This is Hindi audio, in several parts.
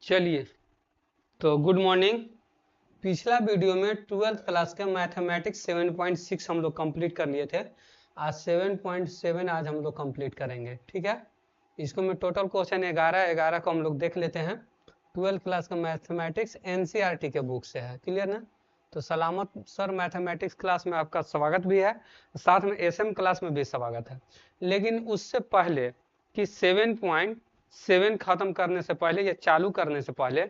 चलिए, तो गुड मॉर्निंग। पिछला वीडियो में 12th क्लास का मैथमेटिक्स 7.6 हम लोग कंप्लीट कर लिए थे। आज 7.7 आज हम लोग कंप्लीट करेंगे, ठीक है। इसको में टोटल क्वेश्चन 11 को हम लोग देख लेते हैं। 12th क्लास का मैथमेटिक्स एनसीईआरटी के बुक से है, क्लियर ना। तो सलामत सर मैथमेटिक्स क्लास में आपका स्वागत भी है, साथ में एसएम क्लास में भी स्वागत है। लेकिन उससे पहले कि 7.7 खत्म करने से पहले या चालू करने से पहले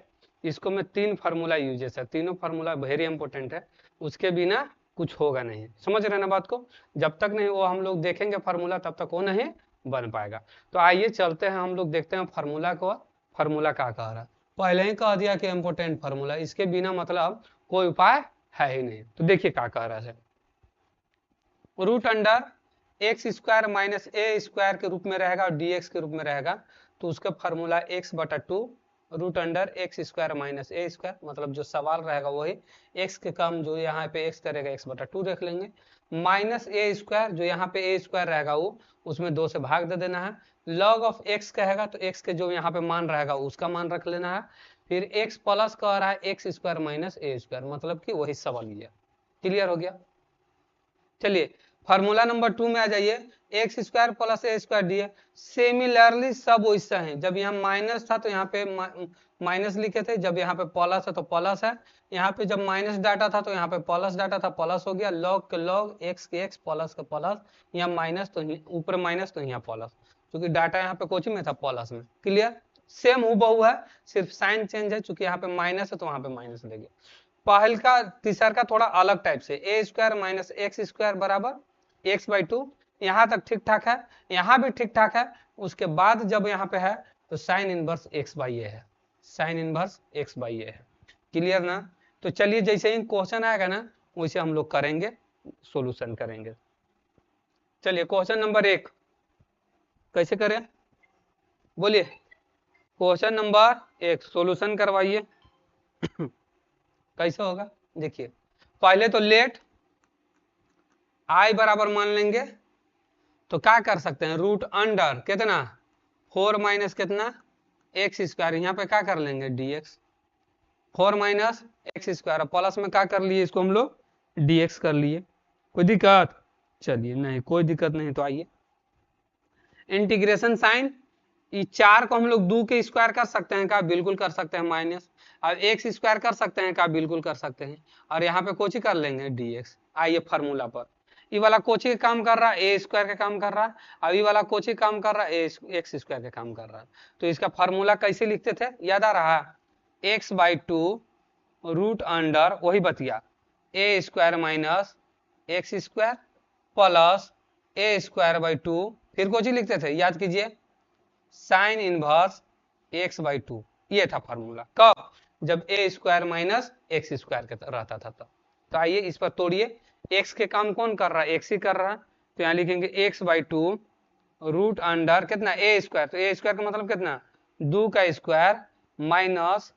इसको में 3 फार्मूला यूजेस है। तीनों फार्मूला वेरी इंपॉर्टेंट है, उसके बिना कुछ होगा नहीं। समझ रहे ना बात को। जब तक नहीं वो हम लोग देखेंगे फार्मूला तब तक वो नहीं बन पाएगा। तो आइए चलते हैं, हम लोग देखते हैं फार्मूला को। फार्मूला क्या कह रहा है, पहले ही कह दिया कि इंपॉर्टेंट फार्मूला, इसके बिना मतलब कोई उपाय है ही नहीं। तो देखिए क्या कह रहा है, root under x square minus a square के रूप में रहेगा और डीएक्स के रूप में रहेगा। तो उसका फार्मूला एक्स बटा two root under x square minus a square, मतलब जो सवाल रहेगा वही एक्स के काम जो यहाँ पे एक्स करेगा एक्स बटा टू रख लेंगे, माइनस ए स्क्वायर जो यहाँ पे ए स्क्वायर रहेगा वो उसमें 2 से भाग दे देना है। लॉग ऑफ एक्स कहेगा तो एक्स के जो यहाँ पे मान रहेगा उसका मान रख लेना है। फिर एक्स प्लस कह रहा है x square minus a square, मतलब कि वही सवाल लिया। क्लियर हो गया। चलिए फार्मूला नंबर 2 में आ जाइए, x square plus a square D है। सिमिलरली सब वैसा है, जब यहाँ माइनस था तो यहाँ पे माइनस लिखे थे, जब यहाँ पे प्लस है तो प्लस है। यहाँ पे जब माइनस डाटा था तो यहाँ पे प्लस डाटा था, प्लस हो गया। लॉग के लॉग एक्स के एक्स प्लस का प्लस, यहाँ माइनस तो ऊपर माइनस तो यहाँ प्लस, क्योंकि डाटा यहाँ पे कोचिंग में था प्लस में। क्लियर, सेम हूबहू है, सिर्फ साइन चेंज है, चूंकि यहाँ पे माइनस है तो वहां पे माइनस लेंगे। पहल का तीसर का थोड़ा अलग टाइप से, ए स्क्वायर माइनस एक्स स्क्वायर बराबर एक्स बाई टू, यहाँ तक ठीक ठाक है, यहाँ भी ठीक ठाक है। उसके बाद जब यहाँ पे है तो साइन इनवर्स एक्स बाई ए है, साइन इनवर्स एक्स बाई ए है। क्लियर ना। तो चलिए जैसे ही क्वेश्चन आएगा ना वैसे हम लोग करेंगे, सॉल्यूशन करेंगे। चलिए क्वेश्चन नंबर 1 कैसे करें, बोलिए। क्वेश्चन नंबर 1 सॉल्यूशन करवाइए। कैसे होगा देखिए, पहले तो लेट आई बराबर मान लेंगे। तो क्या कर सकते हैं, रूट अंडर कितना 4 माइनस कितना एक्स स्क्वायर, यहाँ पे क्या कर लेंगे dx, 4 minus x square, plus में क्या कर लिए इसको हम लोग dx कर लिए। कोई दिक्कत, चलिए नहीं कोई दिक्कत नहीं। तो आइए इंटीग्रेशन साइन, ये 4 को हम लोग 2 के स्क्वायर कर सकते हैं क्या, बिल्कुल कर सकते हैं, माइनस। और एक्स स्क्वायर कर सकते हैं क्या, बिल्कुल कर सकते हैं। और यहाँ पे कोची कर लेंगे dx। आइए फार्मूला पर, ये वाला कोची का काम कर रहा है, ए स्क्वायर का काम कर रहा है, और ये वाला कोची काम कर रहा है, एक्स स्क्वायर का काम कर रहा है। तो इसका फार्मूला कैसे लिखते थे, याद आ रहा, x by two root under वही बतिया a square minus x square plus a square by two, फिर कोची लिखते थे याद कीजिए, sine inverse x by two. ये था फार्मूला, कब, जब a square minus x square रहता था तब। तो आइए इस पर तोड़िए, एक्स के काम कौन कर रहा है, एक्स ही कर रहा है। तो यहाँ लिखेंगे x by two root under कितना ए स्क्वायर, तो ए स्क्वायर का मतलब कितना 2 का स्क्वायर माइनस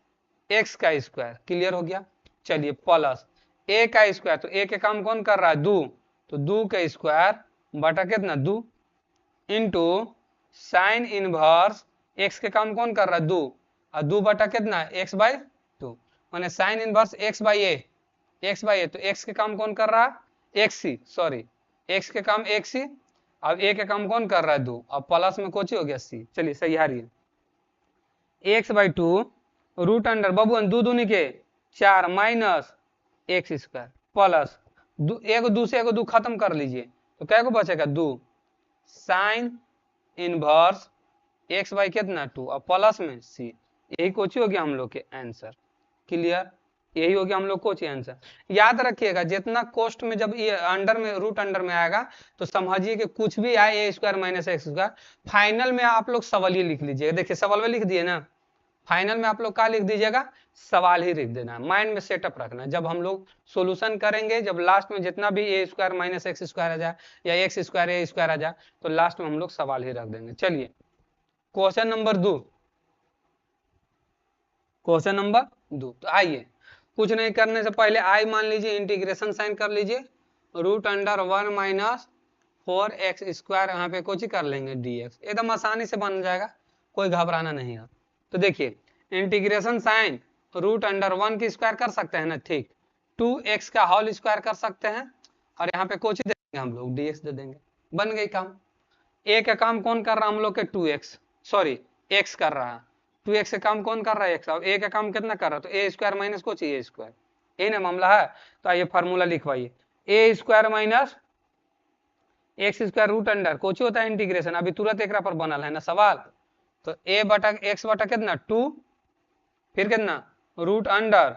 एक्स का स्क्वायर। क्लियर हो गया। चलिए प्लस ए का स्क्वायर, तो ए के काम कौन कर रहा है 2, तो 2 का स्क्वायर बटा कितना 2 इंटू साइन इनवर्स एक्स के काम कौन कर रहा है 2, और 2 बटा कितना एक्स बाई टू, माने sine inverse x by a, x by a. तो एक्स के काम कौन कर रहा है एक्स सी, सॉरी एक्स के काम एक्स सी, अब ए के काम कौन कर रहा है 2, अब प्लस में कोची हो गया सी। चलिए सही हारिए, x by two root under बबुअन 2 दूनी के 4 माइनस एक्स स्क्वायर प्लस एक दूसरे को 2 खत्म कर लीजिए तो क्या को बचेगा 2 साइन इनवर्स एक्स बाई कितना 2 और प्लस में सी। यही कोची हो गया हम लोग के आंसर। क्लियर, यही हो गया हम लोग कोची आंसर। याद रखिएगा जितना कोस्ट में जब ये अंडर में रूट अंडर में आएगा तो समझिए कि कुछ भी आए a square minus x square, final में आप लोग सवाल ही लिख लीजिएगा। देखिए सवाल में लिख दिए ना, फाइनल में आप लोग क्या लिख दीजिएगा, सवाल ही लिख देना है, माइंड में सेटअप रखना। जब हम लोग सॉल्यूशन करेंगे, जब लास्ट में जितना भी ए स्क्वायर माइनस एक्स स्क्वायर आ जाए या एक्स स्क्वायर ए स्क्वायर आ जाए तो लास्ट में हम लोग सवाल ही रख देंगे। चलिए क्वेश्चन नंबर 2, क्वेश्चन नंबर 2। तो आइए कुछ नहीं करने से पहले आई मान लीजिए, इंटीग्रेशन साइन कर लीजिए, root under 1 minus 4x square, यहाँ पे कुछ ही कर लेंगे dx, एकदम आसानी से बन जाएगा, कोई घबराना नहीं है। तो देखिए इंटीग्रेशन साइन रूट अंडर 1 की स्क्वायर कर सकते हैं ना, ठीक, 2x का होल स्क्वायर कर सकते हैं, और यहाँ पे कोची दे देंगे हम लोग, dx दे देंगे, बन गई काम। ए का काम कौन कर रहा है हम लोग के 2x, सॉरी x कर रहा है, 2x का काम कौन कर रहा है x, और a का काम कितना कर रहा है, तो ए स्क्वायर माइनस कोची ए स्क्वायर, ये ना मामला है। तो आइए फार्मूला लिखवाइए, a square minus x square root under कोची होता है इंटीग्रेशन, अभी तुरंत एक पर बनल है ना सवाल, तो a बटा x बटा कितना 2, फिर कितना root under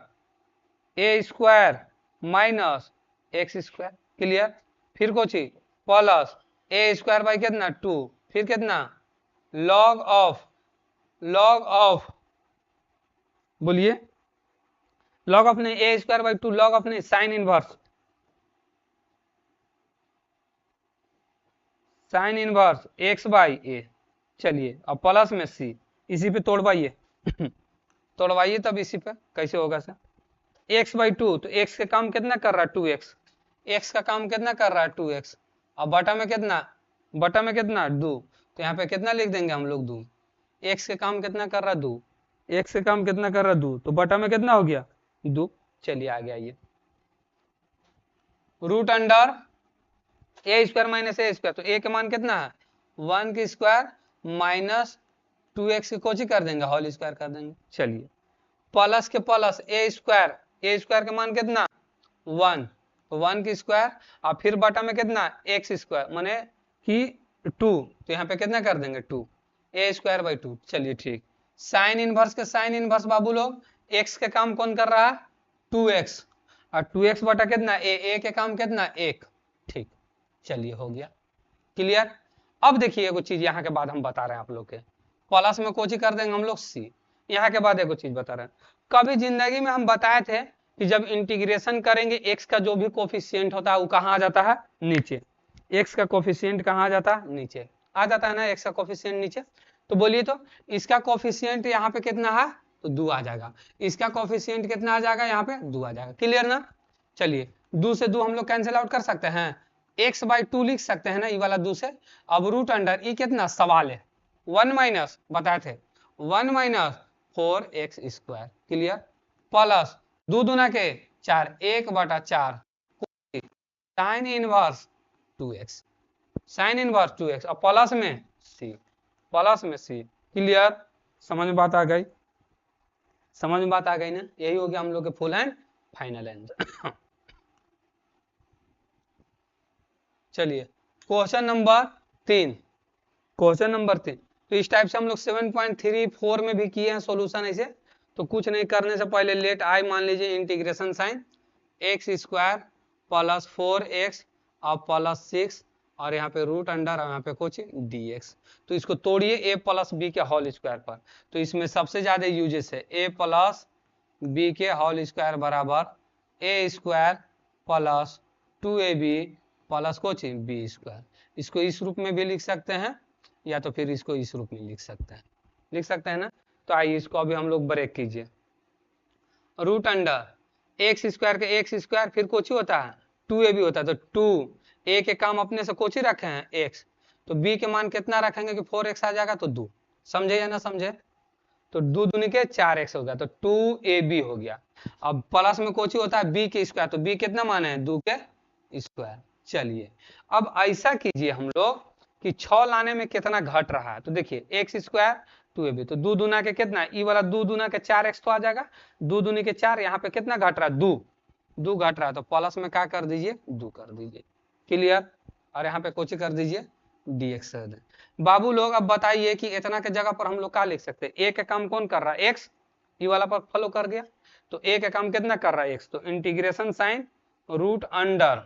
a square minus x square, clear, फिर कोची प्लस ए स्क्वायर बाई कितना 2, फिर कितना लॉग ऑफ बोलिए लॉग ऑफ नहीं, a square by 2 log of नहीं, sine inverse x by a, चलिए अब प्लस में सी, इसी पे तोड़वाइए तोड़वाइए तब इसी पे कैसे होगा सर, एक्स बाई 2, तो एक्स का काम कितना कर रहा है 2x, एक्स का काम कितना कर रहा है 2x, अब बटा में कितना 2, तो यहाँ पे कितना लिख देंगे हम लोग 2, एक्स का काम कितना कर रहा है 2, एक्स का काम कितना कर रहा है 2, तो बटा में कितना हो गया 2, चलिए आ गया ये root under a square minus a square, तो ए के मान कितना है 1 की स्क्वायर माइनस 2x की कोची कर देंगे होल स्क्वायर कर देंगे, चलिए प्लस के प्लस ए स्क्वायर का मान कितना 1, 1 की स्क्वायर, और फिर बटा में कितना एक्स स्क्वायर माने कि 2, तो यहाँ पे कितना कर देंगे 2 ए स्क्वायर बाई 2, चलिए ठीक, साइन इनवर्स के साइन इनवर्स बाबू लोग, एक्स के काम कौन कर रहा है 2x, और 2x बटा कितना ए के काम कितना 1, ठीक, चलिए हो गया क्लियर। अब देखिए एगो चीज यहाँ के बाद हम बता रहे हैं आप लोग के, प्लस में कोची कर देंगे हम लोग सी, यहाँ के बाद एगो चीज बता रहे हैं, कभी जिंदगी में हम बताए थे कि जब इंटीग्रेशन करेंगे x का जो भी कोफिशिएंट होता है वो कहाँ आ जाता है नीचे, x का कोफिशिएंट कहाँ आ जाता है नीचे आ जाता है ना, x का कोफिशिएंट नीचे, तो बोलिए तो इसका कोफिशिएंट यहाँ पे कितना है तो 2 आ जाएगा, इसका कोफिशिएंट कितना आ जाएगा यहाँ पे 2 आ जाएगा, क्लियर ना। चलिए 2 से 2 हम लोग कैंसिल आउट कर सकते हैं, x बाई 2 लिख सकते हैं ना, ये वाला 2 से, अब रूट अंडर ये कितना सवाल है 1 माइनस बताए थे 1 minus 4x square, clear, plus 2 दूना के 4 1 बटा 4 sine inverse 2x, sine inverse 2x, और प्लस में c, क्लियर, समझ में बात आ गई, समझ में बात आ गई ना, यही हो गया हम लोग के फुल एंड फाइनल आंसर। चलिए क्वेश्चन नंबर 3, तो इस टाइप से हम लोग 7.34 में भी किए हैं सॉल्यूशन ऐसे, तो कुछ नहीं करने से पहले लेट आई मान लीजिए integration sine x square plus 4x और प्लस 6 और यहाँ पे रूट अंडर और यहाँ पे कुछ dx, तो इसको तोड़िए a प्लस बी के होल स्क्वायर पर, तो इसमें सबसे ज्यादा यूजेस है a प्लस बी के होल स्क्वायर बराबर a square plus 2ab plus कुछ बी स्क्वायर, इसको इस रूप में भी लिख सकते हैं या तो फिर इसको इस रूप में लिख सकते हैं ना, तो आइए इसको अभी हम लोग ब्रेक कीजिए, रूट अंडर एक्स स्क्वायर के एक्स स्क्वायर फिर कोची होता है 2ab होता है, तो 2 a के काम अपने से कोची रखे हैं x, तो b के मान कितना रखेंगे कि 4x आ जाएगा, तो 2, समझे या ना समझे, तो 2 दूनी के 4x हो गया, तो 2ab हो गया, अब प्लस में कोची होता है b के स्क्वायर, तो b कितना मान है 2 के स्क्वायर, चलिए अब ऐसा कीजिए हम लोग कि 6 लाने में कितना घट रहा है, तो देखिए एक्स स्क्वायर 2ab, तो 2 दूना के कितना ई वाला 2 दूना के 4x तो आ जाएगा, 2 दूनी के 4, यहाँ पे कितना घट रहा है 2 घट रहा है, तो प्लस में क्या कर दीजिए 2 कर दीजिए, क्लियर, और यहाँ पे कोची कर दीजिए dx कर दे। बाबू लोग अब बताइए कि इतना के जगह पर हम लोग क्या लिख सकते हैं, a का काम कौन कर रहा है x, ई वाला पर फॉलो कर गया, तो a का काम कितना कर रहा है x, तो integration sine root under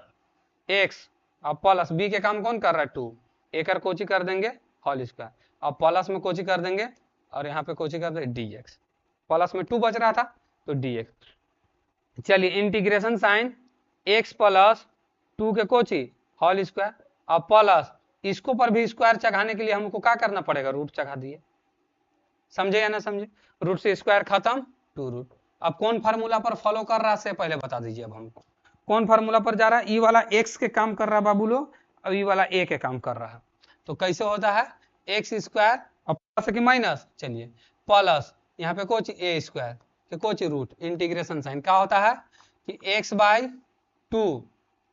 x और प्लस b के काम कौन कर रहा है 2, एक और कोची कर देंगे होल स्क्वायर, और प्लस में कोची कर देंगे और यहाँ पे कोची कर देंगे dx, प्लस में 2 बच रहा था तो dx, चलिए इंटीग्रेशन साइन x प्लस 2 के कोची होल स्क्वायर और प्लस इसको पर भी स्क्वायर चढ़ाने के लिए हमको क्या करना पड़ेगा, रूट चढ़ा दिए, समझे या ना समझे, रूट से स्क्वायर खत्म 2 रूट, अब कौन फार्मूला पर फॉलो कर रहा है पहले बता दीजिए, अब हमको कौन फार्मूला पर जा रहा है, ई वाला x के काम कर रहा है बाबू लोग, अब ई वाला a के काम कर रहा है, तो कैसे होता है एक्स स्क्वायर और प्लस की माइनस, चलिए प्लस यहाँ पे कोची ए स्क्वायर के कोची रूट इंटीग्रेशन साइन क्या होता है कि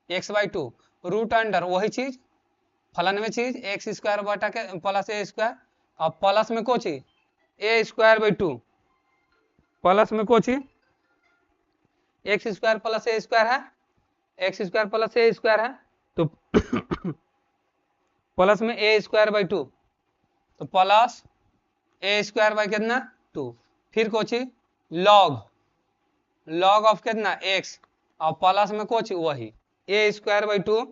x/2 रूट अंडर वही चीज फलानवे चीज एक्स स्क्वायर बटा के प्लस ए स्क्वायर और प्लस में कोची a²/2 प्लस में Kochi x² plus a square है x² प्लस ए स्क्वायर है तो प्लस में a²/2 तो प्लस a² कितना 2 फिर कोची लॉग ऑफ कितना x और प्लस में कोची वही a²/2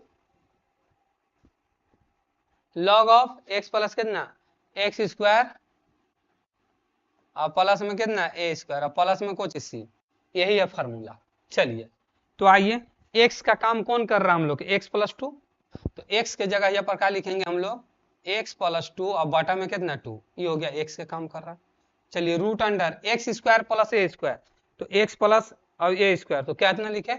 log of x plus कितना x² और प्लस में कितना a² और प्लस में कोची c यही है फार्मूला। चलिए तो आइए x का काम कौन कर रहा है हम लोग x+2 तो x के जगह यहाँ पर क्या लिखेंगे हम लोग x+2 और बटा में कितना 2 ये हो गया x के काम कर रहा है। चलिए root under x² plus a square तो x प्लस और ए स्क्वायर तो क्या इतना लिखे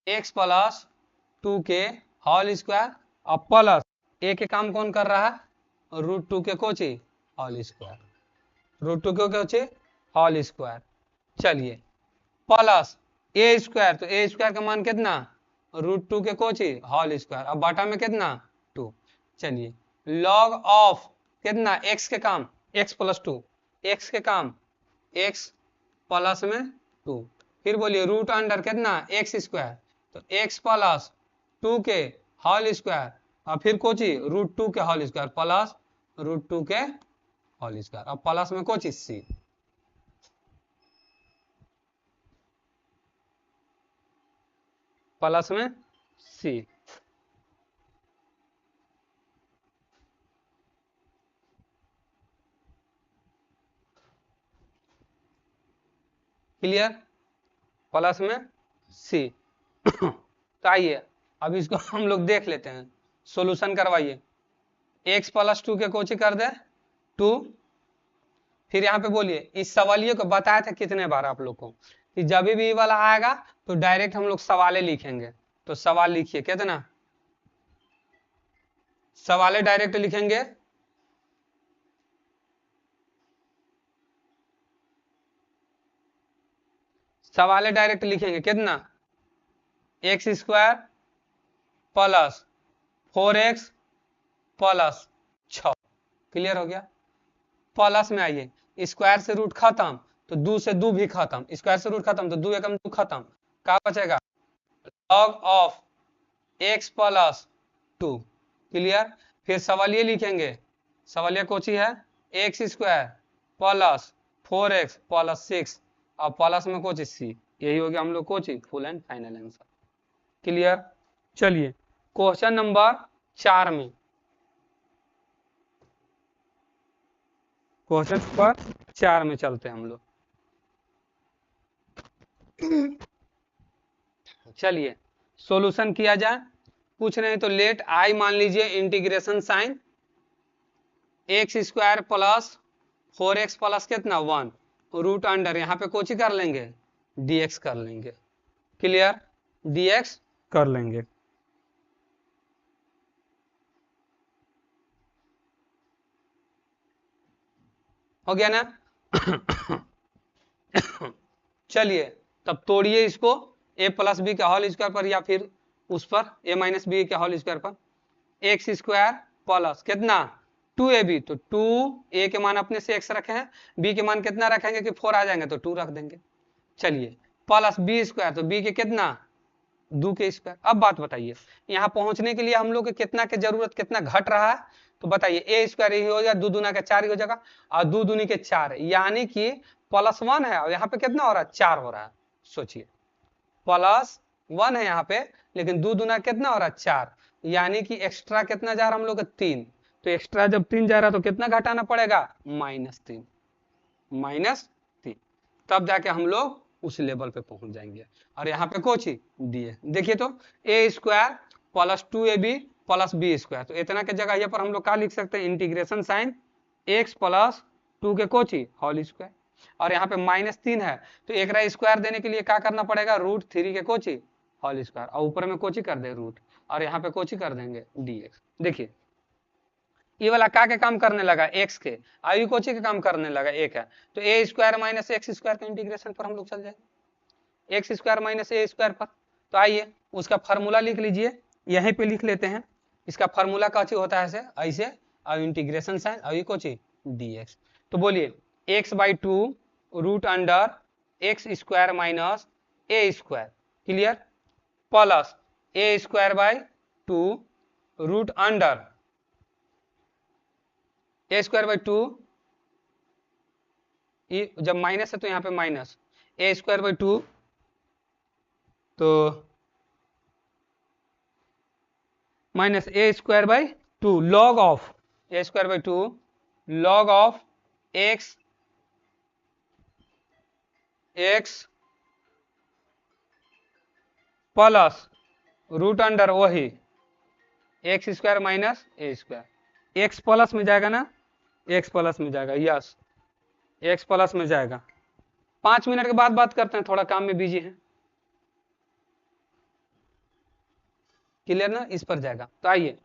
x+2 के होल स्क्वायर और प्लस ए के काम कौन कर रहा है √2 के कोची होल स्क्वायर √2 के कोची होल स्क्वायर। चलिए प्लस a² तो a² का मान कितना √2 के कोची होल स्क्वायर और बटा में कितना 2। चलिए लॉग ऑफ कितना x के काम x+2 x के काम x प्लस में 2 फिर बोलिए रूट अंडर कितना x² तो x प्लस 2 के होल स्क्वायर और फिर कोची √2 के होल स्क्वायर प्लस √2 के होल स्क्वायर और प्लस में कोची c प्लस में c क्लियर प्लस में c तो आइए अब इसको हम लोग देख लेते हैं सॉल्यूशन करवाइए x+2 के कोची कर दे 2 फिर यहाँ पे बोलिए इस सवालियों को बताया था कितने बार आप लोग को कि जब भी वाला आएगा तो डायरेक्ट हम लोग सवाले लिखेंगे तो सवाल लिखिए कितना सवाले डायरेक्ट लिखेंगे सवाले डायरेक्ट लिखेंगे कितना x² plus 4x plus 6 clear हो गया। प्लस में आइए स्क्वायर से रूट खत्म तो 2 से 2 भी खत्म स्क्वायर से रूट खत्म तो 2 एकम 2 खत्म क्या बचेगा log of x plus 2 clear. फिर सवालिए लिखेंगे सवालिया कोची है x² प्लस 4x प्लस 6 और प्लस में कोची c यही हो गया हम लोग Kochi full and final answer clear. चलिए क्वेश्चन नंबर 4 में क्वेश्चन नंबर 4 में चलते हैं हम लोग। चलिए सॉल्यूशन किया जाए कुछ नहीं तो लेट आई मान लीजिए integration sign x² plus 4x plus कितना 1 रूट अंडर यहाँ पे कोची कर लेंगे dx कर लेंगे क्लियर dx कर लेंगे। हो गया ना चलिए तब तोड़िए इसको a प्लस बी के होल स्क्वायर पर या फिर उस पर a माइनस बी के होल स्क्वायर पर x² प्लस कितना 2ab तो 2a के मान अपने से x रखे हैं b के मान कितना रखेंगे कि 4 आ जाएंगे तो 2 रख देंगे। चलिए प्लस b² तो b के कितना 2 के स्क्वायर। अब बात बताइए यहाँ पहुंचने के लिए हम लोग के कितना के जरूरत कितना घट रहा है तो बताइए a² ही हो जाएगा 2 दूना के 4 ही हो जाएगा और 2 दूनी के 4 यानी कि +1 है और यहाँ पे कितना हो रहा है 4 हो रहा है। सोचिए +1 है यहाँ पे लेकिन 2 दूना कितना हो रहा है 4 यानी कि एक्स्ट्रा कितना जा रहा है हम लोग 3 तो एक्स्ट्रा जब 3 जा रहा है तो कितना घटाना पड़ेगा -3 तब जाके हम लोग उस लेवल पे पहुंच जाएंगे। और यहाँ पे कोची डी देखिए तो a² plus 2ab plus b² तो इतना के जगह यहाँ पर हम लोग क्या लिख सकते हैं इंटीग्रेशन साइन x प्लस 2 के कोची होल स्क्वायर और यहाँ पे -3 है तो एक स्क्वायर देने के लिए क्या करना पड़ेगा √3 के कोची होल स्क्वायर और ऊपर में कोची कर दे रूट और यहाँ पे कोची कर देंगे dx। देखिए ये वाला का के काम करने लगा एक्स के, आई कोची के काम करने लगा एक है, तो a square minus x square के इंटीग्रेशन पर हम लोग चल जाए, x square minus a square पर। तो आइए उसका फार्मूला लिख लीजिए, यहीं पे लिख लेते हैं। इसका फार्मूला का होता है ऐसे, अब इंटीग्रेशन साइन अभी कोची dx। तो बोलिए x/2 root under x square minus a square, clear, plus a square by 2 root under a square by 2, जब माइनस है तो यहाँ पे माइनस ए स्क्वायर बाई 2, तो minus a square by 2 log of a square by 2 log of x plus root under वही x square minus a square, x plus में जाएगा ना, एक्स प्लस में जाएगा, यस एक्स प्लस में जाएगा। 5 मिनट के बाद बात करते हैं, थोड़ा काम में बिजी है, क्लियर ना, इस पर जाएगा। तो आइए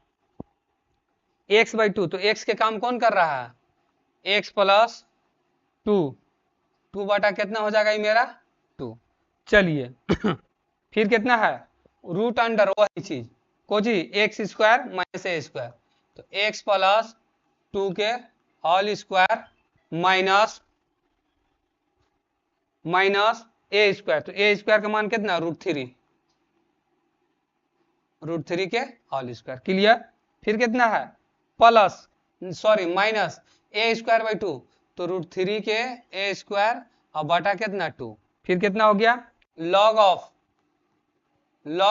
x/2, तो x के काम कौन कर रहा है, x प्लस 2 बटा कितना हो जाएगा ये मेरा 2। चलिए फिर कितना है रूट अंडर वही चीज को जी x square minus a square, तो x प्लस 2 के whole square minus a square, तो ए स्क्वायर का मान कितना √3 के होल स्क्वायर, क्लियर। फिर कितना है plus sorry minus a square by 2, तो √3 के ए स्क्वायर और बटा कितना 2, फिर कितना हो गया लॉग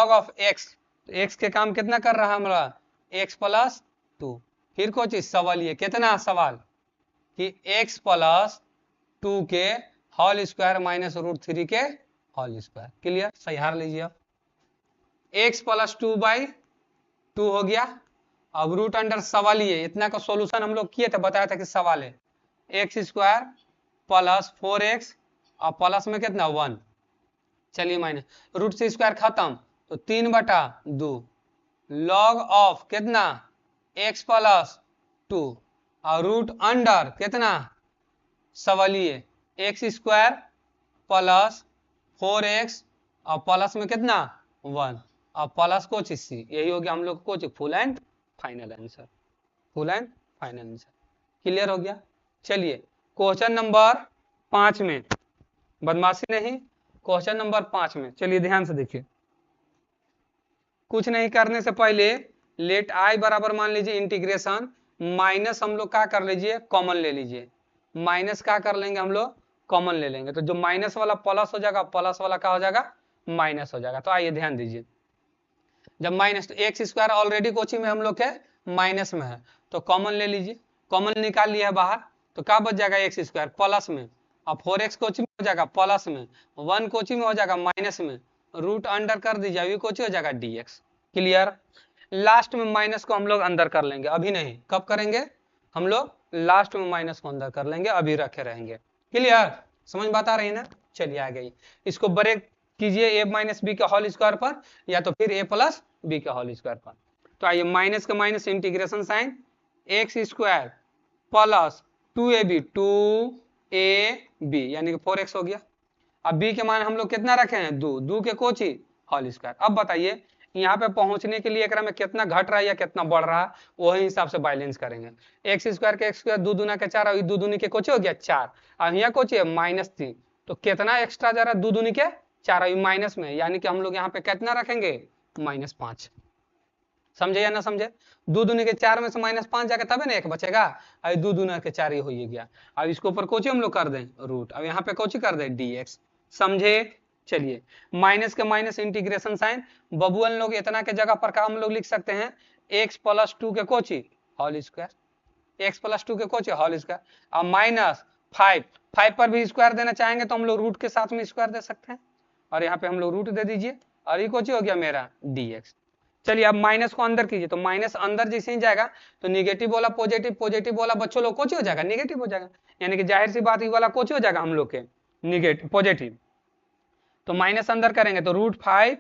ऑफ एक्स, तो एक्स के काम कितना कर रहा है हमारा एक्स प्लस 2, फिर कोई चीज सवाल ये कितना सवाल कि एक्स प्लस 2 के होल स्क्वायर माइनस √3 के होल स्क्वायर, क्लियर, सही हार लीजिए आप। एक्स प्लस 2/2 हो गया, अब रूट अंडर सवाल ये इतना का सॉल्यूशन हम लोग किए थे, बताया था कि सवाल है एक्स स्क्वायर प्लस 4x और प्लस में कितना 1, चलिए माइनस रूट से स्क्वायर खत्म, तो 3/2 लॉग ऑफ कितना x प्लस 2 और रूट अंडर कितना सवालिए एक्स स्क्वायर प्लस 4x और प्लस में कितना 1 और प्लस को चीज सी, यही हो गया हम लोग को full and final answer, full and final answer, clear हो गया। चलिए क्वेश्चन नंबर 5 में, बदमाशी नहीं, क्वेश्चन नंबर 5 में चलिए ध्यान से देखिए, कुछ नहीं करने से पहले लेट आई बराबर मान लीजिए इंटीग्रेशन माइनस, हम लोग क्या कर लीजिए कॉमन ले लीजिए, माइनस क्या कर लेंगे हम लोग कॉमन ले लेंगे, तो जो माइनस वाला प्लस हो जाएगा, प्लस वाला क्या हो जाएगा माइनस हो जाएगा। तो आइए ध्यान दीजिए, जब माइनस, तो एक्स स्क्वायर ऑलरेडी कोचिंग में हम लोग के माइनस में है, तो कॉमन ले लीजिए, कॉमन निकाल लिया है बाहर, तो क्या बच जाएगा एक्स स्क्वायर प्लस में, और 4x कोचिंग में हो जाएगा प्लस में, 1 कोचिंग में हो जाएगा माइनस में, रूट अंडर कर दीजिए, अभी कोचिंग हो जाएगा dx, क्लियर। लास्ट में माइनस को हम लोग अंदर कर लेंगे, अभी नहीं, कब करेंगे हम लोग लास्ट में माइनस को अंदर कर लेंगे, अभी रखे रहेंगे, क्लियर, समझ बात आ रही है ना। चलिए आ गई, इसको ब्रेक कीजिए a माइनस बी के होल स्क्वायर पर, या तो फिर a प्लस बी के होल स्क्वायर पर। तो आइए माइनस का minus integration sine x square plus 2ab यानी कि 4x हो गया। अब b के मान हम लोग कितना रखे हैं 2 के कोची होल स्क्वायर। अब बताइए यहाँ पे पहुंचने के लिए एकरा में कितना घट रहा है या कितना बढ़ रहा है, वही हिसाब से बैलेंस करेंगे। एक्स स्क्वायर के एक्स स्क्वायर 2 दूना के 4 और 2 दूनी के कोची हो गया 4, अब यहाँ कोची है -3, तो कितना एक्स्ट्रा जा रहा है 2 दूनी के 4 अभी माइनस में, यानी कि हम लोग यहाँ पे कितना रखेंगे -5, समझे या ना समझे। 2 दूनी के 4 में से -5 जाके तबे ना 1 बचेगा, अभी 2 दूना के 4 ही हो गया। अब इसको ऊपर कोची हम लोग कर दें रूट, अब यहाँ पे कोची कर दें dx, समझे। चलिए माइनस के माइनस इंटीग्रेशन साइन, बबुअन लोग इतना के जगह पर का हम लोग लिख सकते हैं x प्लस 2 के कोची होल स्क्वायर, x प्लस 2 के कोची होल स्क्वायर, अब -5 पर भी स्क्वायर देना चाहेंगे तो हम लोग रूट के साथ में स्क्वायर दे सकते हैं, और यहाँ पे हम लोग रूट दे दीजिए, और ये कोची हो गया मेरा dx। चलिए अब माइनस को अंदर कीजिए, तो माइनस अंदर जैसे ही जाएगा तो निगेटिव वाला पॉजिटिव, पॉजिटिव वाला बच्चों लोग कोची हो जाएगा नेगेटिव हो जाएगा, यानी कि जाहिर सी बात ये वाला कोची हो जाएगा हम लोग के निगेटिव पॉजिटिव, तो माइनस अंदर करेंगे तो √5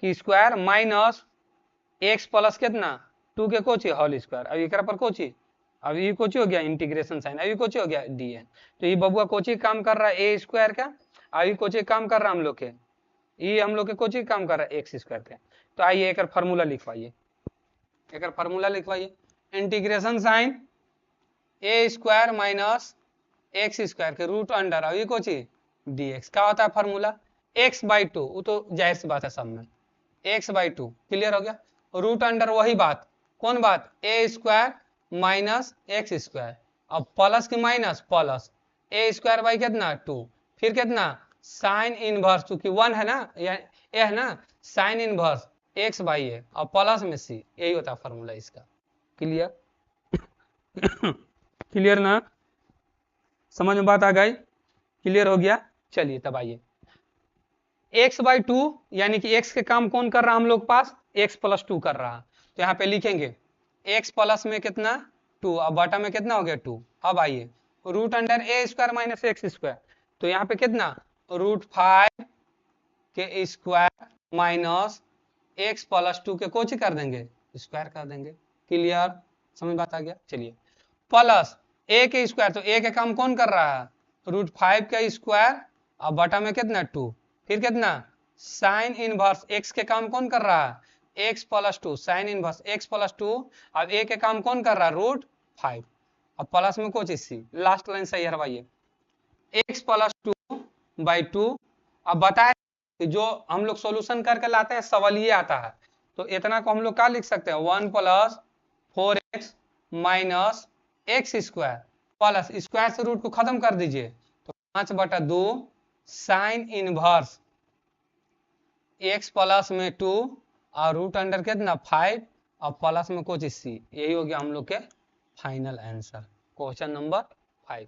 की स्क्वायर माइनस एक्स प्लस कितना 2 के कोची होल स्क्वायर, अब एक पर कोची अब ये कोची हो गया इंटीग्रेशन साइन, अभी कोची हो गया dn। तो ये बबुआ कोची काम कर रहा है ए स्क्वायर का, अभी कोची काम कर रहा है हम लोग के, ये हम लोग के कोची काम कर रहा है एक्स स्क्वायर का। तो आइए एक फार्मूला लिखवाइए, एक फार्मूला लिखवाइए। इंटीग्रेशन साइन ए स्क्वायर माइनस एक्स स्क्वायर के रूट अंडर अभी कोची dx क्या होता है फार्मूला, x/2, वो तो जाहिर सी बात है सब में, x/2 क्लियर हो गया। रूट अंडर वही बात, कौन बात, ए स्क्वायर माइनस एक्स स्क्वायर, अब प्लस की minus plus a square by कितना 2, फिर कितना साइन इनवर्स, चूंकि 1 है ना, ए है ना, साइन इनवर्स एक्स बाई ए और प्लस में सी, यही होता है फार्मूला इसका। क्लियर क्लियर ना, समझ में बात आ गई, क्लियर हो गया। चलिए तब आइए x/2 यानी कि x के काम कौन कर रहा है हम लोग पास, x+2 कर रहा है। तो यहाँ पे लिखेंगे x प्लस में कितना 2 अब बटा में कितना हो गया 2। अब आइए root under a square minus x square, तो यहाँ पे कितना √5 के स्क्वायर माइनस x+2 के कोची कर देंगे स्क्वायर कर देंगे। क्लियर, समझ बात आ गया। चलिए प्लस a के स्क्वायर, तो a के काम कौन कर रहा है √5 का स्क्वायर अब बटा में कितना 2, फिर कितना साइन इनवर्स x के काम कौन कर रहा है x+2 साइन इनवर्स x+2, अब a के काम कौन कर रहा है √5, अब प्लस में कोई चीज सी, लास्ट लाइन सही हरवाइए x+2/2। अब बताए कि जो हम लोग सॉल्यूशन करके लाते हैं सवाल ये आता है, तो इतना को हम लोग क्या लिख सकते हैं 1 + 4x minus x square plus square से रूट को खत्म कर दीजिए, तो 5/2 साइन इनवर्स x प्लस में 2 और रूट अंडर कितना 5 और प्लस में कुछ सी, यही हो गया हम लोग के final answer question number 5।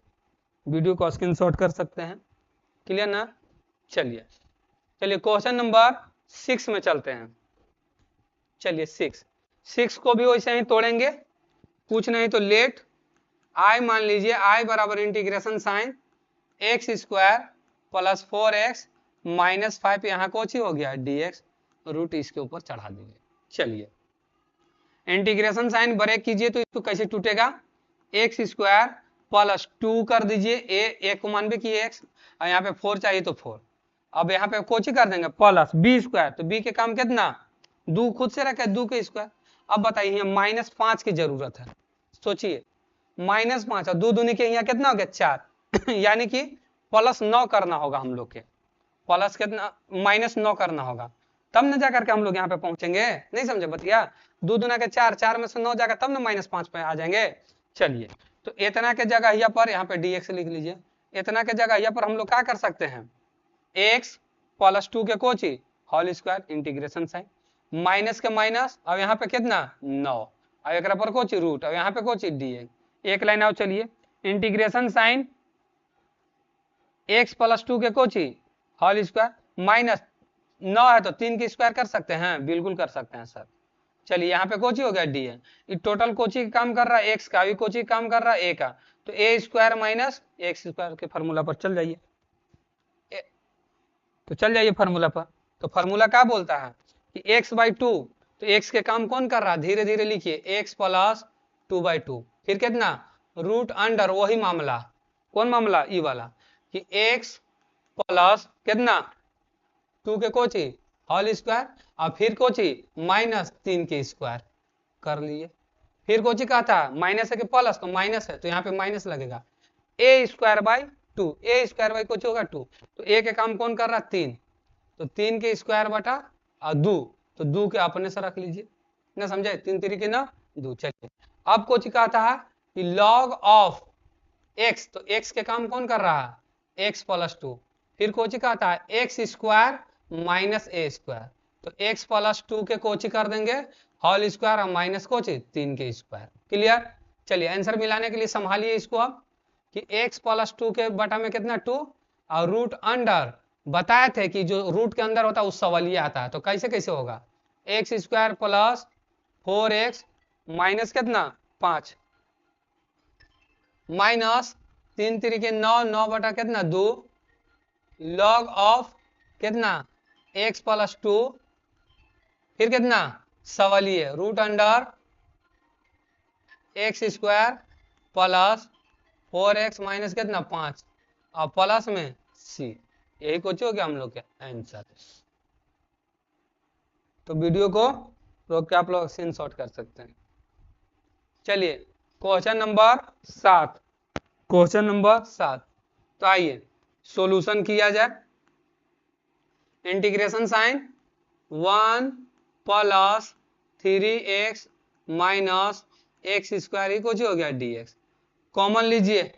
Video को स्क्रीनशॉट कर सकते हैं। क्लियर ना, चलिए क्वेश्चन नंबर 6 में चलते हैं। चलिए 6 को भी वैसे ही तोड़ेंगे, कुछ नहीं तो लेट आई मान लीजिए आई बराबर integration sine x square plus 4x minus 5 यहाँ कुछ ही हो गया dx, रूट इसके ऊपर चढ़ा दीजिए। चलिए इंटीग्रेशन साइन ब्रेक कीजिए तो इसको कैसे टूटेगा, एक्स स्क्वायर प्लस 2 कर दीजिए, ए को मान भी किए x और यहाँ पे 4 चाहिए तो 4, अब यहाँ पे कोची कर देंगे प्लस बी स्क्वायर, तो बी के काम कितना 2 खुद से रखे 2 के स्क्वायर। अब बताइए -5 की जरूरत है, सोचिए -5 और 2 दूनी के यहाँ कितना हो गया 4 यानी कि +9 करना होगा हम लोग के, प्लस कितना -9 करना होगा, तब न जाकर के हम लोग यहाँ पे पहुंचेंगे। नहीं समझे बतिया, 2 दूना के 4, 4 में से 9 जाकर तब न -5 पे आ जाएंगे। चलिए तो इतना के जगह यहाँ पर यहाँ पे dx लिख लीजिए, इतना के जगह यहाँ पर हम लोग क्या कर सकते हैं x + 2 के कोची whole square integration sine minus के माइनस, अब यहाँ पे कितना 9 अब एक पर कोची रूट, अब यहाँ पे कोची dx, एक लाइन आओ। चलिए इंटीग्रेशन साइन x + 2 के कोची होल स्क्वायर माइनस 9 है तो 3 की स्क्वायर कर सकते हैं, बिल्कुल कर सकते हैं सर। चलिए यहाँ पे कोची हो गया डी है, टोटल कोची काम कर रहा है एक्स का, अभी कोची काम कर रहा है ए का, तो a square minus x square के फार्मूला पर चल जाइए, तो चल जाइए फार्मूला पर। तो फार्मूला क्या बोलता है कि x/2, तो x के काम कौन कर रहा है, धीरे धीरे लिखिए x + 2/2, फिर कितना रूट अंडर वही मामला, कौन मामला ई वाला कि x प्लस कितना 2 के कोची होल स्क्वायर और फिर कोची -3 के स्क्वायर कर लिए, फिर कोची कहा था माइनस है कि प्लस, तो माइनस है तो यहाँ पे माइनस लगेगा a²/2, a² कोची होगा 2, तो a के काम कौन कर रहा 3, तो 3 के स्क्वायर बटा और 2, तो 2 के अपने से रख लीजिए ना, समझे 3 3 ना 2। चलिए अब कोची कहा था कि लॉग ऑफ x, तो x के काम कौन कर रहा है x + 2, फिर कोची कहा था x² माइनस a², तो x + 2 के कोची कर देंगे होल स्क्वायर और माइनस कोची 3 के स्क्वायर। क्लियर, चलिए आंसर मिलाने के लिए संभालिए इसको अब कि x + 2 के बटा में कितना 2 और रूट अंडर बताए थे कि जो रूट के अंदर होता है उस सवालिया आता है, तो कैसे कैसे होगा x² + 4x माइनस कितना 5 माइनस 3 3 के 9, 9 बटा कितना 2 लॉग ऑफ कितना x + 2, फिर कितना सवालिए root under x² plus 4x minus कितना 5 और प्लस में c। यही कुछ हो गया हम लोग के आंसर। तो वीडियो को रोक के आप लोग सीन शॉर्ट कर सकते हैं। चलिए क्वेश्चन नंबर 7, क्वेश्चन नंबर 7। तो आइए सॉल्यूशन किया जाए। Integration sign 1 plus 3x minus x square ही कुछ हो गया dx। कॉमन लीजिए,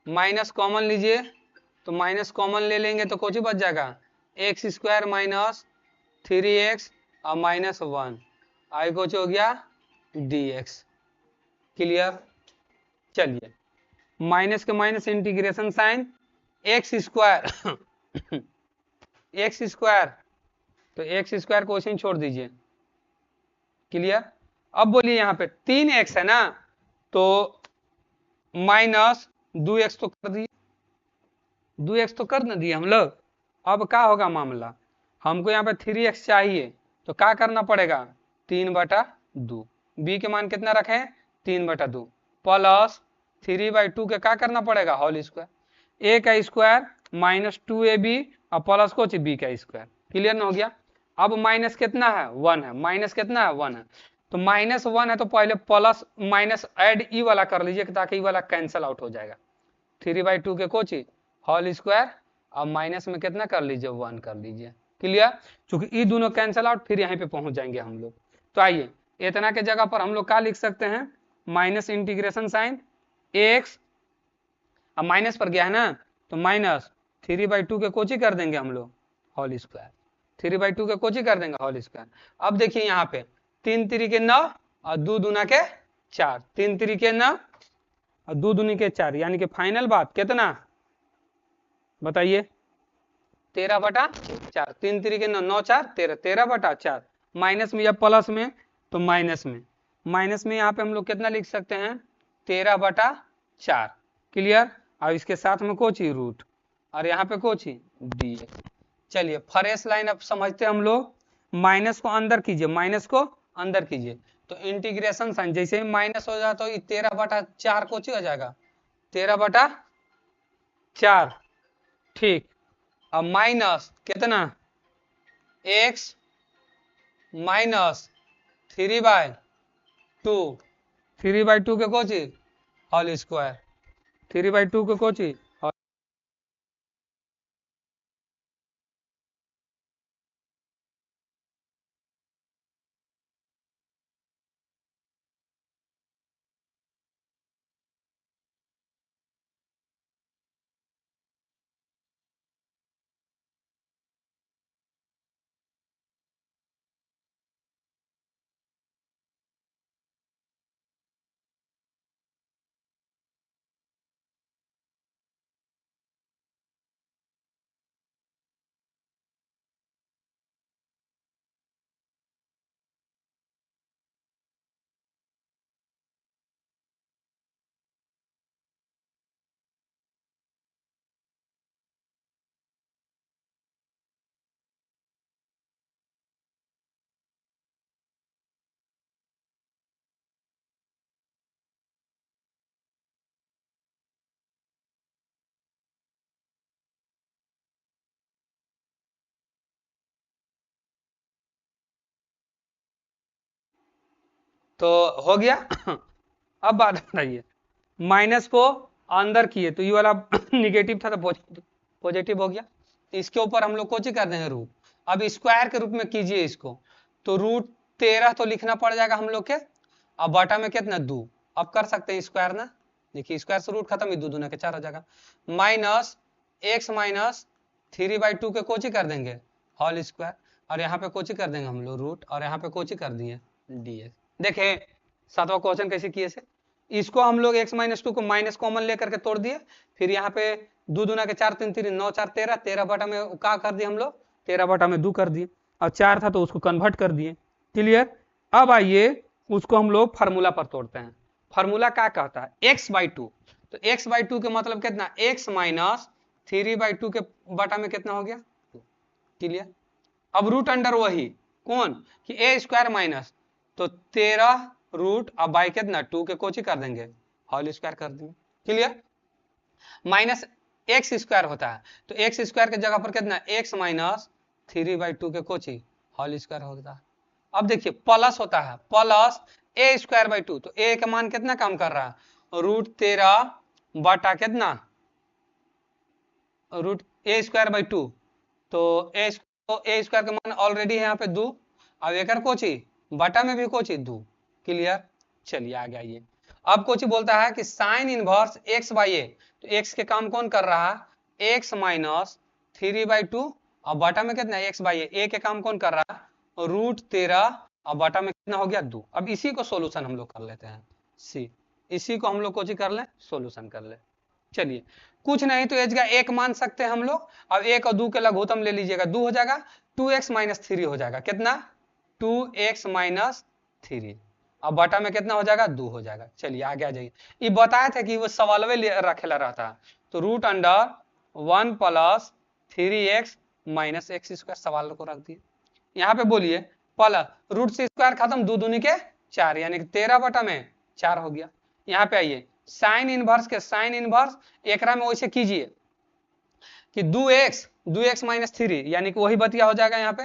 माइनस कॉमन लीजिए, तो माइनस कॉमन ले लेंगे तो कुछ बच जाएगा एक्स स्क्वायर माइनस 3x और माइनस 1 आई कुछ हो गया dx। क्लियर। चलिए माइनस के minus integration sine x square x square, तो एक्स स्क्वायर क्वेश्चन छोड़ दीजिए। क्लियर। अब बोलिए यहाँ पे 3x है ना, तो माइनस 2x तो कर दिए, 2x तो कर ना दिए हम लोग। अब क्या होगा मामला, हमको यहाँ पे 3x चाहिए तो क्या करना पड़ेगा 3/2। b के मान कितना रखे 3/2 प्लस 3/2 के क्या करना पड़ेगा होल स्क्वायर। a का स्क्वायर माइनस 2ab और प्लस कुछ b का स्क्वायर। क्लियर ना हो गया। अब माइनस कितना है 1 है, माइनस कितना है 1 है, तो माइनस 1 है तो पहले प्लस माइनस ऐड ई वाला कर लीजिए ताकि ई वाला कैंसिल आउट हो जाएगा। 3/2 के कुछ होल स्क्वायर और माइनस में कितना कर लीजिए 1 कर लीजिए। क्लियर। चूंकि ये दोनों कैंसिल आउट फिर यहीं पे पहुंच जाएंगे हम लोग। तो आइए इतना के जगह पर हम लोग क्या लिख सकते हैं, माइनस इंटीग्रेशन साइन एक्स, अब माइनस पर गया है ना तो माइनस 3/2 के कोची कर देंगे हम लोग होल स्क्वायर, 3/2 के कोची कर देंगे होल स्क्वायर। अब देखिए यहाँ पे 3 3 9 और 2 दूना के 4, 3 3 9 और 2 दूनी के 4, यानी कि फाइनल बात कितना बताइए 13/4। 3 3 9 9 4 13, 13/4 माइनस में या प्लस में, तो माइनस में, माइनस में यहाँ पे हम लोग कितना लिख सकते हैं 13/4। क्लियर। और इसके साथ में कोची रूट और यहाँ पे कोची डी। चलिए फ्रेश लाइन अब समझते हैं हम लोग। माइनस को अंदर कीजिए, माइनस को अंदर कीजिए तो इंटीग्रेशन साइन जैसे ही माइनस हो जाए तो 13/4 कोची हो जाएगा 13/4। ठीक। अब माइनस कितना x माइनस 3/2, 3/2 के कोची होल स्क्वायर, 3/2 के कोची। तो हो गया। अब बात बताइए, माइनस को अंदर किए तो ये वाला निगेटिव था तो पॉजिटिव हो गया। इसके ऊपर हम लोग कोची कर देंगे रूट। अब स्क्वायर के रूप में कीजिए इसको, तो रूट 13 तो लिखना पड़ जाएगा हम लोग के। अब बटा में कितना 2, अब कर सकते हैं स्क्वायर ना, देखिए स्क्वायर से रूट खत्म, 2 दूना के 4 हो जाएगा। माइनस एक्स माइनस 3/2 के कोची कर देंगे होल स्क्वायर और यहाँ पे कोची कर देंगे हम लोग रूट और यहाँ पे कोची कर दिए dx। देखे 7वां क्वेश्चन कैसे किए से, इसको हम लोग x माइनस 2 को माइनस कॉमन लेकर के तोड़ दिए, फिर यहाँ पे 2 दूना के 4 3 3 9 4 13, 13 बटा में क्या कर दिए हम लोग 13 बटा में 2 कर दिए और 4 था तो उसको कन्वर्ट कर दिए। क्लियर। अब आइए उसको हम लोग फार्मूला पर तोड़ते हैं। फार्मूला क्या कहता है x/2, तो x/2 के मतलब कितना x माइनस 3/2 के बटा में कितना हो गया 2। क्लियर। अब रूट अंडर वही कौन कि a स्क्वायर माइनस, तो 13 रूट अब बाई कितना 2 के कोची कर देंगे होल स्क्वायर कर देंगे। क्लियर। माइनस एक्स स्क्वायर होता है तो एक्स स्क्वायर के जगह पर कितना x माइनस 3/2 के कोची होल स्क्वायर होता है। अब देखिए प्लस होता है प्लस a स्क्वायर बाई 2 तो a का मान कितना काम कर रहा है रूट 13 बटा कितना रूट a स्क्वायर बाई 2 तो a स्क्वायर का मान ऑलरेडी है यहाँ पे 2 अब एक कोची बटा में भी कोची 2। क्लियर। चलिए आगे आइए। अब कोची बोलता है कि sine inverse x by a तो x के काम कौन कर रहा है x माइनस 3/2 और बटा में कितना x बाई ए के काम कौन कर रहा है रूट 13 और बटा में कितना हो गया 2। अब इसी को सोल्यूशन हम लोग कर लेते हैं सी इसी को हम लोग कोची कर ले सोल्यूशन कर ले। चलिए कुछ नहीं तो एज का एक मान सकते हैं हम लोग। अब एक और 2 के लघुत्तम ले लीजिएगा 2 हो जाएगा 2x माइनस 3 हो जाएगा कितना 2x माइनस 3 अब बटा में कितना हो जाएगा 2 हो जाएगा। चलिए आगे आ जाइए। ये बताया था कि वो सवालवे रखेला रहता है तो root under 1 plus 3x minus x square सवाल को रख दिए। यहाँ पे बोलिए प्लस रूट से स्क्वायर खत्म 2 दूनी के 4 यानी कि 13 बटा में 4 हो गया। यहाँ पे आइए साइन इनवर्स के साइन इनवर्स एकरा में वैसे कीजिए कि 2x माइनस 3 यानी कि वही बतिया हो जाएगा यहाँ पे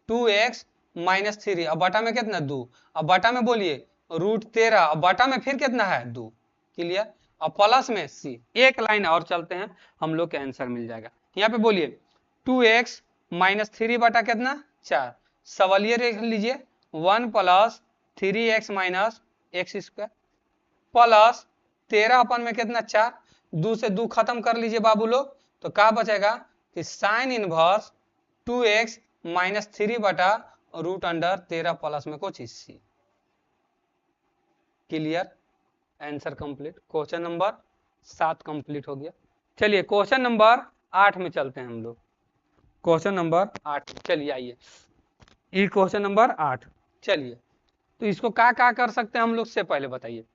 2x माइनस 3 अब बटा में कितना 2 अब बटा में बोलिए रूट 13 अब बटा में फिर कितना है 2। क्लियर। अब प्लस में c एक लाइन और चलते हैं हम लोग के आंसर मिल जाएगा। यहाँ पे बोलिए 2x माइनस 3 बटा कितना 4 सवालिए देख लीजिए 1 plus 3x minus x square plus 13 अपन में कितना 4 2 से 2 खत्म कर लीजिए बाबू लोग तो क्या बचेगा कि साइन इनवर्स 2x माइनस 3 बटा रूट अंडर 13 प्लस में कुछ c. Clear. Answer complete. Question number 7 complete हो गया। चलिए क्वेश्चन नंबर 8 में चलते हैं हम लोग। क्वेश्चन नंबर 8 चलिए आइए ये क्वेश्चन नंबर 8। चलिए तो इसको क्या कर सकते हैं हम लोग से पहले बताइए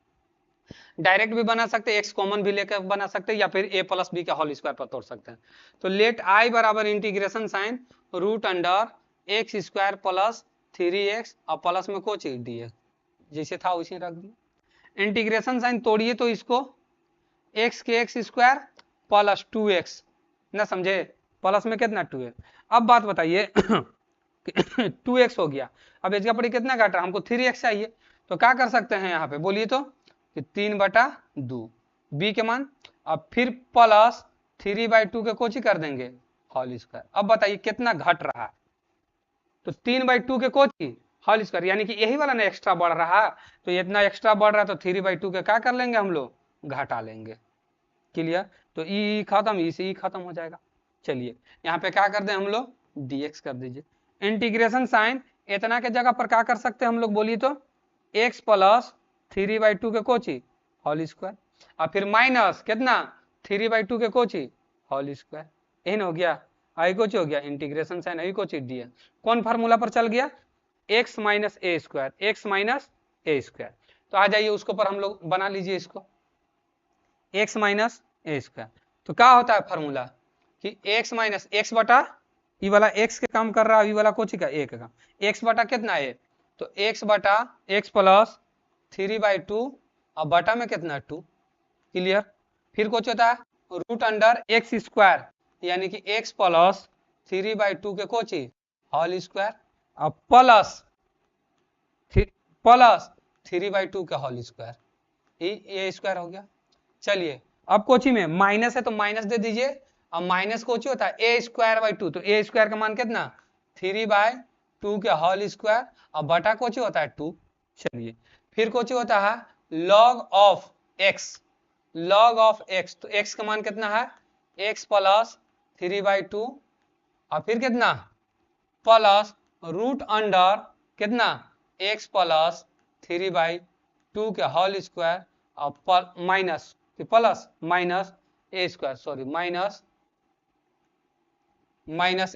डायरेक्ट भी बना सकते हैं एक्स कॉमन भी लेकर बना सकते हैं या फिर a प्लस बी का होल स्क्वायर पर तोड़ सकते हैं। तो लेट i बराबर integration sine root under x square plus 3x और प्लस में कोच dx जैसे था उसी रख दिए। इंटीग्रेशन साइन तोड़िए तो इसको x के एक्स स्क्वायर प्लस 2x ना समझे प्लस में कितना 2x। अब बात बताइए 2x हो गया अब इसका पड़ी कितना काट रहा हमको 3x चाहिए तो क्या कर सकते हैं यहाँ पे बोलिए तो 3/2 b के मान अब फिर प्लस 3/2 के कोची कर देंगे होल स्क्वायर। अब बताइए कितना घट रहा है तो 3/2 के कोची होल स्क्वायर यानी कि यही वाला ना एक्स्ट्रा बढ़ रहा है तो इतना एक्स्ट्रा बढ़ रहा है तो 3/2 के क्या कर लेंगे हम लोग घटा लेंगे। क्लियर। तो ई खत्म ई से ई खत्म हो जाएगा। चलिए यहाँ पे क्या कर दें हम लोग dx कर दीजिए। इंटीग्रेशन साइन इतना के जगह पर क्या कर सकते हैं हम लोग बोलिए तो x प्लस 3/2 के कोची होल स्क्वायर और फिर माइनस कितना 3/2 के कोची होल स्क्वायर इन हो गया आई कोची हो गया इंटीग्रेशन साइन आई कोची डी कौन फार्मूला पर चल गया x माइनस ए स्क्वायर। तो आ जाइए उसको पर हम लोग बना लीजिए इसको x माइनस ए स्क्वायर। तो क्या होता है फार्मूला कि x माइनस एक्स बटा ये वाला x के काम कर रहा है ये वाला कोची का a का x बटा कितना है तो x बटा x प्लस 3/2 और बटा में कितना 2। क्लियर। फिर कुछ होता है रूट अंडर एक्स स्क्वायर यानी कि x प्लस 3/2 के कोची होल स्क्वायर और प्लस 3/2 के होल स्क्वायर ये स्क्वायर हो गया। चलिए अब कोची में माइनस है तो माइनस दे दीजिए अब माइनस कोची होता है a स्क्वायर बाई 2 तो a स्क्वायर का मान कितना 3/2 के होल स्क्वायर और बटा कोची होता है 2। चलिए फिर कोची होता है log ऑफ x तो x का मान कितना है x प्लस 3/2 और फिर कितना प्लस रूट अंडर कितना x प्लस 3/2 के होल स्क्वायर और minus plus minus a square sorry minus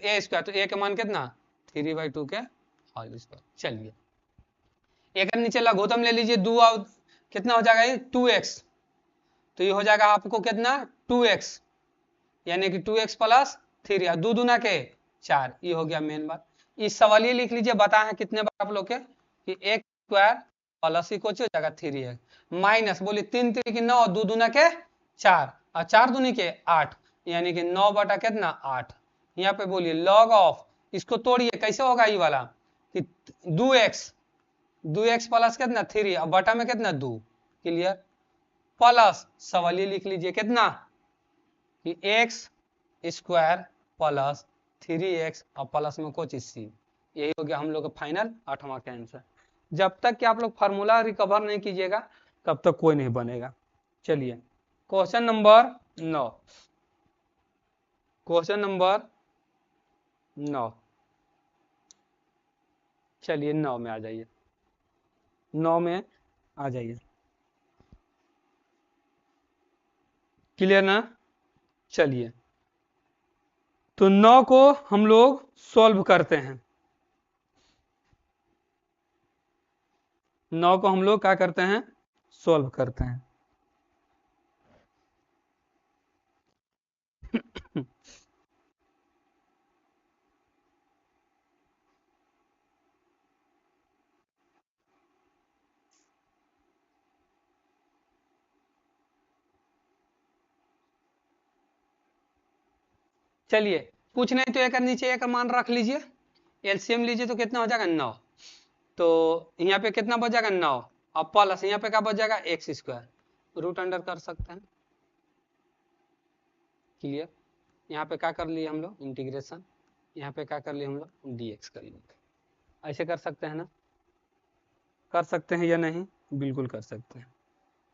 a square तो a का मान कितना 3/2 के होल स्क्वायर। चलिए एक नीचे लघुत्तम ले लीजिए 2 और कितना हो जाएगा ये 2x तो ये हो जाएगा आपको कितना 2x यानी कि 2x प्लस 3 2 दूना के 4 ये हो गया मेन बात। इस सवाल ये लिख लीजिए बताए हैं कितने बार आप लोग के कि x स्क्वायर प्लस ही कुछ हो जाएगा 3x माइनस बोलिए 3 3 की 9 2 दूना के 4 और 4 दूनी के 8 यानी कि 9 बटा कितना 8। यहाँ पे बोलिए लॉग ऑफ, इसको तोड़िए कैसे होगा ये वाला कि 2x प्लस कितना 3 और बटा में कितना 2। क्लियर। प्लस सवालिए लिख लीजिए कितना कि x स्क्वायर प्लस 3x और प्लस में कुछ सी। यही हो गया हम लोग का फाइनल 8वां का आंसर। जब तक कि आप लोग फार्मूला रिकवर नहीं कीजिएगा तब तक कोई नहीं बनेगा। चलिए क्वेश्चन नंबर 9, क्वेश्चन नंबर 9, चलिए 9 में आ जाइए, 9 में आ जाइए। क्लियर ना। चलिए तो 9 को हम लोग सॉल्व करते हैं। 9 को हम लोग क्या करते हैं सॉल्व करते हैं। चलिए कुछ नहीं तो एक नीचे एक मान रख लीजिए, एलसीएम लीजिए तो कितना हो जाएगा 9। तो यहाँ पे कितना बच जाएगा 9 और प्लस यहाँ पे क्या बच जाएगा एक्स स्क्वायर, रूट अंडर कर सकते हैं। क्लियर। यहाँ पे क्या कर लिए हम लोग इंटीग्रेशन, यहाँ पे क्या कर लिए हम लोग dx कर लिए। ऐसे कर सकते हैं ना, कर सकते हैं या नहीं, बिल्कुल कर सकते हैं।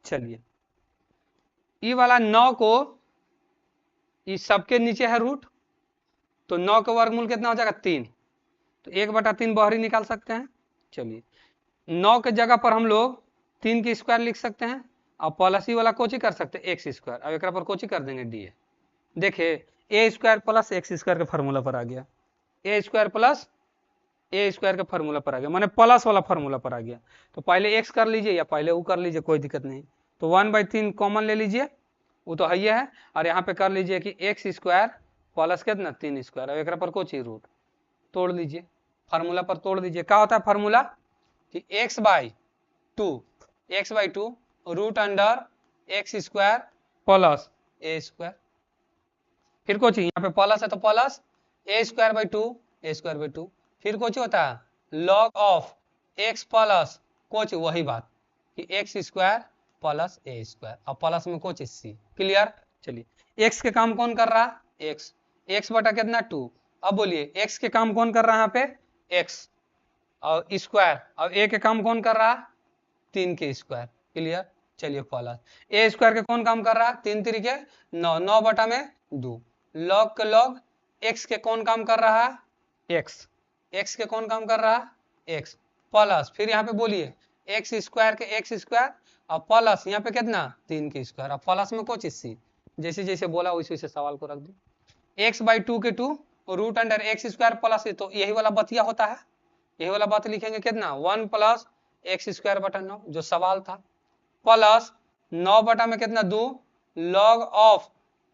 चलिए ये वाला 9 को इस सबके नीचे है रूट, तो 9 का वर्गमूल कितना हो जाएगा 3, तो 1/3 बाहरी निकाल सकते हैं। चलिए 9 के जगह पर हम लोग 3 की स्क्वायर लिख सकते हैं और प्लस ही वाला कोची कर सकते हैं एक्स स्क्वायर। अब एक पर कोची कर देंगे डी। देखिए ए स्क्वायर प्लस एक्स स्क्वायर के फार्मूला पर आ गया, ए स्क्वायर प्लस ए स्क्वायर के फार्मूला पर आ गया, माने प्लस वाला फार्मूला पर आ गया। तो पहले एक्स कर लीजिए या पहले वो कर लीजिए, कोई दिक्कत नहीं। तो 1/3 कॉमन ले लीजिए, वो तो है ही है। और यहाँ पे कर लीजिए कि एक्स स्क्वायर प्लस कितना 3 स्क्वायर। अब एक पर कोई चीज रूट तोड़ लीजिए, फार्मूला पर तोड़ दीजिए। क्या होता है फार्मूला कि x/2 root under x square plus a square. फिर कुछ यहाँ पे प्लस है तो प्लस a²/2 फिर कुछ होता है लॉग ऑफ x प्लस कुछ वही बात कि x square plus a square और प्लस में कुछ सी। क्लियर। चलिए x के काम कौन कर रहा है x बटा कितना 2। अब बोलिए x के काम कौन कर रहा है यहाँ पे x और स्क्वायर, और a के काम कौन कर रहा है 3 के स्क्वायर। क्लियर। चलिए प्लस ए स्क्वायर के कौन काम कर रहा है 3 3 के 9, 9 बटा में 2 लॉग के लॉग x के कौन काम कर रहा है x के कौन काम कर रहा है x प्लस फिर यहाँ पे बोलिए एक्स स्क्वायर के एक्स स्क्वायर और प्लस यहाँ पे कितना 3 के स्क्वायर और प्लस में कुछ सी। जैसे जैसे बोला वैसे वैसे सवाल को रख दी। x/2 के 2 root under x square plus, तो यही वाला बतिया होता है, यही वाला बात लिखेंगे कितना 1 प्लस एक्स स्क्वायर बटा 9 जो सवाल था, प्लस 9 बटा में कितना 2 लॉग ऑफ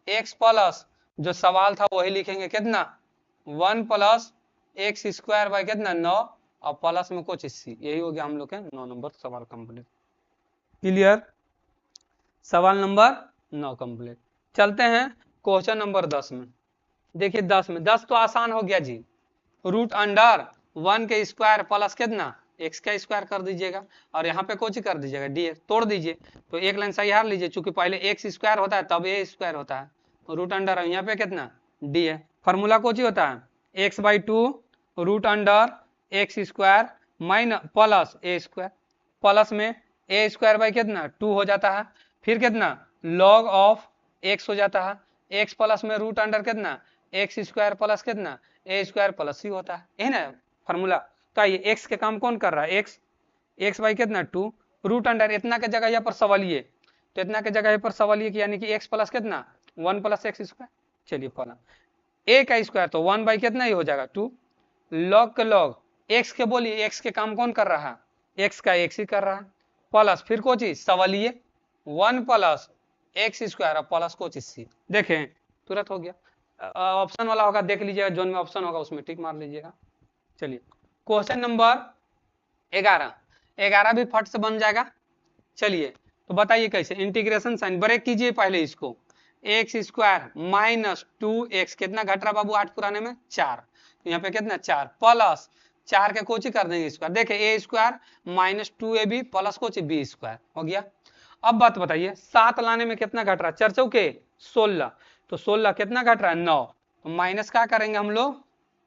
एक्स प्लस जो सवाल था वही लिखेंगे कितना 1 प्लस एक्स स्क्वायर बाई कितना 9 और प्लस में कुछ सी। यही हो गया हम लोग के 9 नंबर सवाल कंप्लीट। क्लियर। सवाल नंबर 9 कंप्लीट। चलते हैं क्वेश्चन नंबर 10 में। देखिए 10 में 10 तो आसान हो गया जी, रूट अंडर 1 के स्क्वायर प्लस कितना एक्स का स्क्वायर कर दीजिएगा और यहाँ पे कुछ कर दीजिएगा डी तोड़ दीजिए। तो एक लाइन सही हार लीजिए, चूंकि पहले एक्स स्क्वायर होता है तब ए स्क्वायर होता है, रूट अंडर यहाँ पे कितना डी है। फॉर्मूला कुछ ही होता है x/2 root under x square minus plus a square, plus में ए स्क्वायर बाई कितना 2 हो जाता है, फिर कितना लॉग ऑफ एक्स हो जाता है, एक्स प्लस में रूट अंडर कितना एक्स स्क्वायर प्लस कितना ए स्क्वायर प्लस सी होता है, यही ना फॉर्मूला। तो ये एक्स के काम कौन कर रहा है एक्स बाई कितना 2 रूट अंडर इतना के जगह यहाँ पर सवालिए, तो इतना के जगह पर सवालिए कि यानी कि एक्स प्लस कितना 1 प्लस एक्स स्क्वायर। चलिए फॉर्मूला ए का स्क्वायर तो 1 बाई कितना ही हो जाएगा 2 लॉग के लॉग एक्स के बोलिए एक्स के काम कौन कर रहा है एक्स का एक्स ही कर रहा है, प्लस फिर को चीज सवालिए 1 प्लस एक्स स्क्वायर प्लस को चीज सी। देखें तुरंत हो गया। ऑप्शन वाला होगा देख लीजिएगा, जोन में ऑप्शन होगा उसमें टिक मार लीजिएगा। चलिए क्वेश्चन नंबर 11 11 भी फट से बन जाएगा। चलिए तो बताइए कैसे, इंटीग्रेशन साइन ब्रेक कीजिए पहले इसको, एक्स स्क्वायर माइनस 2x कितना घट रहा बाबू 8 पुराने में 4, तो यहाँ पे कितना 4 प्लस 4 के कोची कर देंगे स्क्वायर, देखे a square minus 2ab plus कोची बी स्क्वायर हो गया। अब बात बताइए 7 लाने में कितना घट रहा है, 4 चौके 16, तो 16 कितना घट रहा है 9, तो माइनस क्या करेंगे हम लोग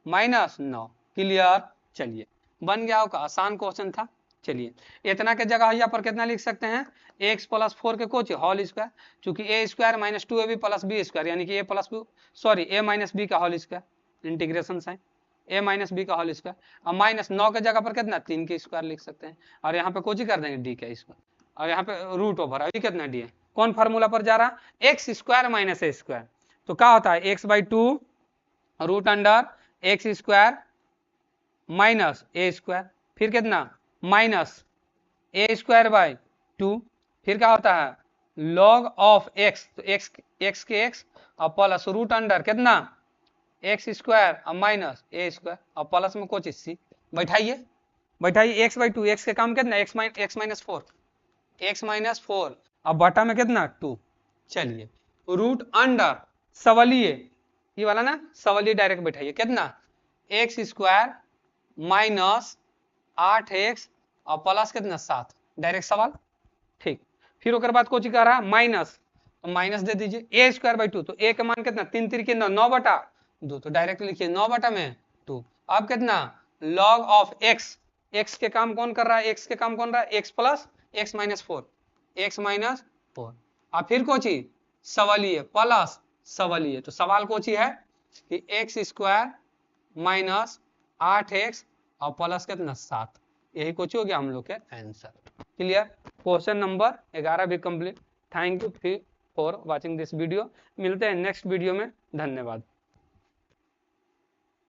माइनस 9, क्लियर। चलिए बन गया होगा, आसान क्वेश्चन था। चलिए इतना के जगह यहाँ पर कितना लिख सकते हैं x प्लस 4 के कोच होल स्क्वायर, चूंकि a square minus 2ab plus b square यानी कि a plus b sorry a minus b का whole square, integration sign a minus b का होल स्क्वायर, और माइनस 9 के जगह पर कितना 3 के स्क्वायर लिख सकते हैं, और यहाँ पे कोची कर देंगे डी का स्क्वायर, और यहाँ पे रूट ओवर अभी कितना डी है, कौन फार्मूला पर जा रहा x square minus a square, तो क्या होता है x by 2 root under x square minus a square, फिर कितना माइनस ए स्क्वायर बाई 2, फिर क्या होता है लॉग ऑफ एक्स, तो एक्स के एक्स और प्लस रूट अंडर कितना एक्स स्क्वायर और माइनस ए स्क्वायर और प्लस में कोई चीज सी, बैठाइए बैठाइए एक्स बाई 2, एक्स के काम कितना एक्स माइनस 4, एक्स माइनस 4 और बटा में कितना 2। चलिए रूट अंडर सवलिए ये वाला ना सवलिए डायरेक्ट बैठाइए कितना एक्स स्क्वायर माइनस 8x और प्लस कितना 7, डायरेक्ट सवाल ठीक। फिर ओकर बाद कोची कह रहा माइनस, तो माइनस दे दीजिए ए स्क्वायर बाई 2, तो ए का मान कितना 3 3 के 9 बटा 2, तो डायरेक्ट लिखिए 9 बटा में 2। अब कितना लॉग ऑफ x, x के काम कौन कर रहा है, x के काम कौन रहा है x plus x minus 4, x minus 4, और फिर कोची सवालिए प्लस सवालिए, तो सवाल कोची है कि एक्स स्क्वायर माइनस 8x और प्लस कितना 7, यही कुछ हो गया हम लोग के आंसर। क्लियर, क्वेश्चन नंबर 11 भी complete. Thank you for watching this video, मिलते हैं नेक्स्ट वीडियो में, धन्यवाद।